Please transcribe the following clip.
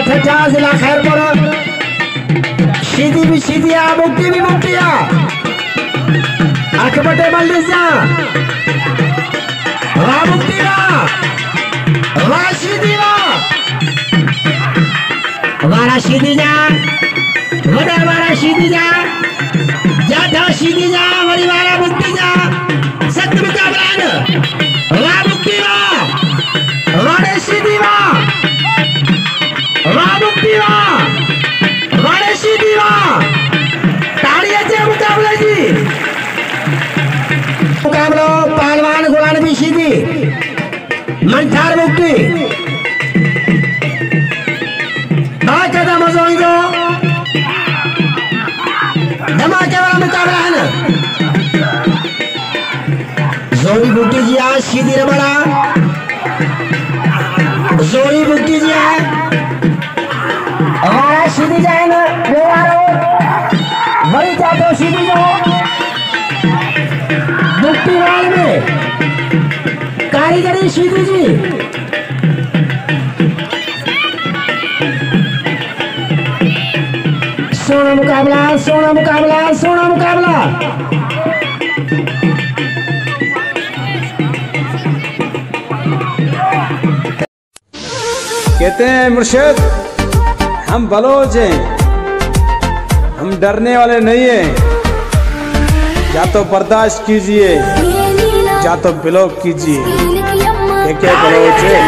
ठठा जिला खैरपुर सीधी भी सीधिया मुक्ति भी मुक्तिया अकबटे बल्दिसा वाह मुक्ति वाह सीधी वारा सीधी जा वडा वारा सीधी जा जाठा सीधी जा वरी वारा मुक्ति जा सख्त मुकाबला है वाह मुक्ति वारे सीधी वाह मुक्ति वारे सीधी ताड़ियां से मुकाबला जी मुकाबला पहलवान गुलाम भी सीधी मंठार मुक्ति धमाके वाला मुकाबला है ना जोड़ी बुट्टी जी आज सीधी रबड़ा जोड़ी बुट्टी जी है हमारा सीधी जाए ना बड़ी जातो सीधी जो बुट्टी वाल में कारीगरी सीधी जी सोना मुकाबला सोना मुकाबला सोना मुकाबला कहते हैं मुर्शिद हम बलोच हैं, हम डरने वाले नहीं हैं। या तो बर्दाश्त कीजिए या तो ब्लॉक कीजिए। क्या बलोच है?